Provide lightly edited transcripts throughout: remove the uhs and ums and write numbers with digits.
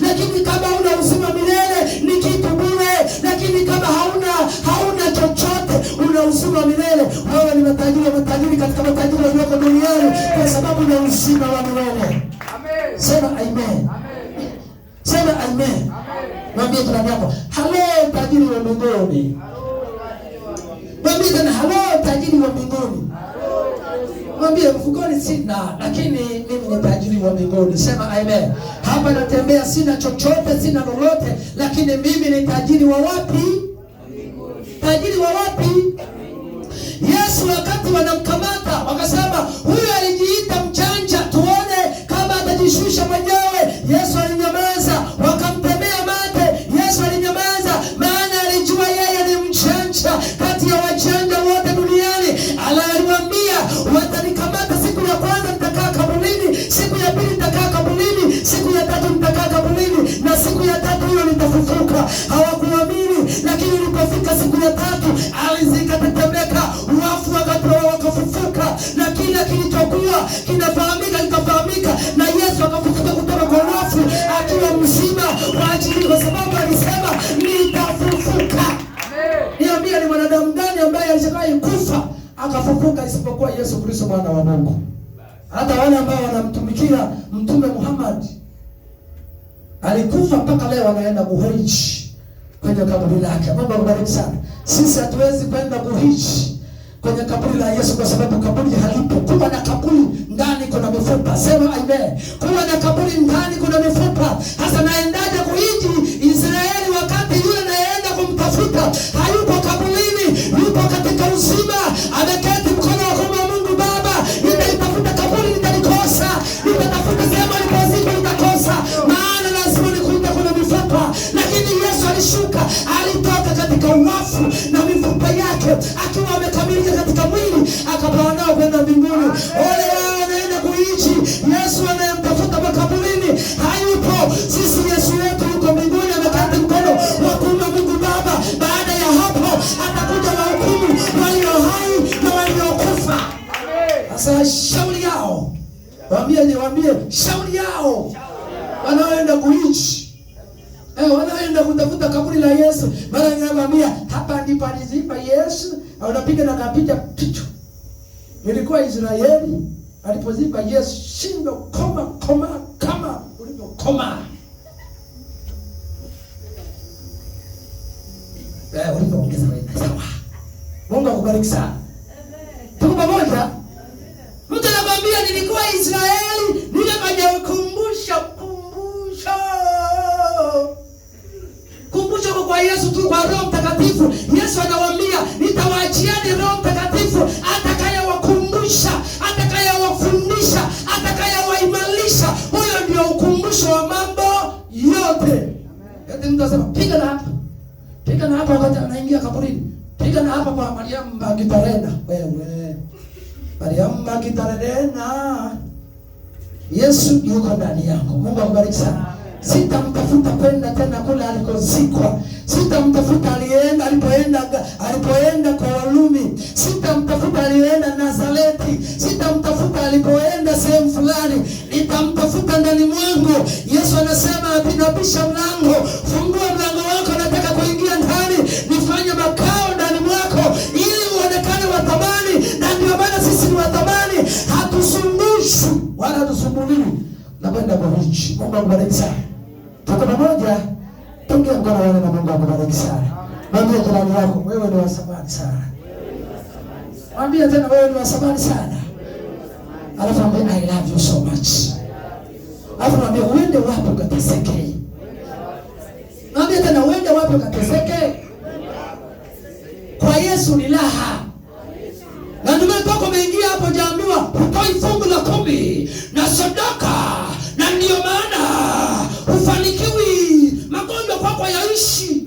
lakini kama una uzima milele ni kitu bure. Lakini kama hauna chochote, una uzima milele, wewe ni matajiri katika matajiri walioko duniani, kwa sababu una uzima wa milele. Amen. Sema amen. Sema amen. Mwambie jirani yako, halo tajiri wa mbinguni. Mwambie tena, halo tajiri wa mbinguni. Mwambie, mfukoni sina, lakini mimi ni tajiri wa mbinguni. Sema amen. Hapa natembea sina chochote, sina lolote, lakini mimi ni tajiri wa wapi? Tajiri wa wapi? Yesu wakati wanamkamata wakasema, huyu alijiita mjanja, tuone kama atajishusha mwenyewe. Yesu alinyamaza, wakamtemea mate. Yesu alinyamaza, maana alijua yeye ni mjanja kati ya wajanja wote duniani. Aliwaambia, watanikamata siku ya kwanza nitakaa kaburini, siku ya pili nitakaa kaburini, siku ya tatu nitakaa kaburini, na siku ya tatu hiyo nitafufuka. Hawakuamini, lakini ilipofika siku ya tatu alizikatetemeka, wafu wakafufuka, na kila kilichokuwa kinafahamika kikafahamika, na Yesu akafufuka kutoka kwa wafu akiwa mzima kwa ajili, kwa sababu alisema nitafufuka. Niambia, ni mwanadamu gani ambaye alishawahi kufa akafufuka isipokuwa Yesu Kristo mwana wa Mungu? Hata wale ambao wanamtumikia Mtume Muhammad alikufa, mpaka leo wanaenda kuhiji kwenye kaburi lake. Mungu akubariki sana. Sisi hatuwezi kwenda kuhiji kwenye kaburi la Yesu kwa sababu kaburi halipo. Kuwa na kaburi ndani kuna mifupa. Sema amen. Kuwa na kaburi ndani kuna mifupa. Hasa naendaje kuhiji Israeli wakati yule naenda kumtafuta hayupo kaburini, yupo katika uzima, ameketi mkono wa kuume wa Mungu Baba. Nitaitafuta kaburi nitalikosa, nitatafuta sehemu alipozikwa nitakosa, maana lazima nikute kuna mifupa. Lakini Yesu alishuka, alitoka katika uwafu na mifupa yake akiwa amekamilika katika mwili, akapewa nao kwenda mbinguni. Ole wao wanaenda kuishi, Yesu anayemtafuta makaburini hayupo. Sisi Yesu wetu yuko mbinguni, ameketi mkono wa kuume wa Mungu Baba. Baada ya hapo atakuja wahukumu walio hai na waliokufa. Sasa shauri yao, waambie shauri yao wanaoenda kuishi, wanaenda kutafuta kaburi la Yesu. Mara ninawaambia, hapa ndipo alizipa Yesu, au unapiga na kapicha picha. Ilikuwa Israeli alipozipa Yesu, shindo kama ulivyokoma. Ulivyoongeza wewe sawa. Mungu akubariki sana. Tuko pamoja? Mtu anakuambia nilikuwa Israeli, nilifanya kumbusho kwa Yesu tu, kwa Roho Mtakatifu. Yesu anawaambia, nitawaachieni Roho Mtakatifu atakayewakumbusha, atakayewafundisha, atakayewaimarisha. Huyo ndio ukumbusho wa mambo yote. Eti mtu anasema piga na hapa, piga na hapa wakati anaingia kaburini, piga na hapa kwa Mariamu Magdalena. Wewe Mariamu Magdalena, Yesu yuko ndani yako. Mungu akubariki sana. Sitamtafuta kwenda tena kule alikozikwa. Sitamtafuta alipoenda kwa Warumi. Sitamtafuta alienda Nazareti. Sitamtafuta alipoenda sehemu fulani. Nitamtafuta ndani mwangu. Yesu anasema, apinabisha mlango, fungua mlango wako, nataka kuingia ndani, nifanye makao ndani mwako ili uonekane wa thamani. Na ndio maana sisi ni wa thamani, hatusumbushwi wala hatusumbuliwi na kwenda kwa hichi. Mungu akubariki sana. Tuko pamoja, tungia mkono wale na Mungu akubariki sana. Mwambie jirani yako, wewe ni wa thamani sana. Mwambie tena, wewe ni wa thamani sana. Alafu mwambie, I love you so much. Alafu mwambie, uende wapi ukateseke. Mwambie tena, uende wapi ukateseke. Kwa Yesu ni raha. Na ndio maana umeingia hapo jaambiwa utoi fungu la 10 na sadaka, na ndio maana ufanikiwi, magonjwa kwako yaishi.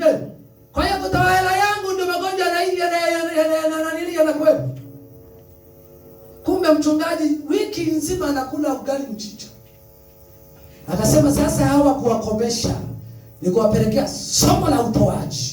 Kwa hiyo kutawala yangu ndio magonjwa yanakuwepo. Kumbe mchungaji wiki nzima anakula ugali mchicha. Akasema sasa hawa kuwakomesha ni kuwapelekea somo la utoaji.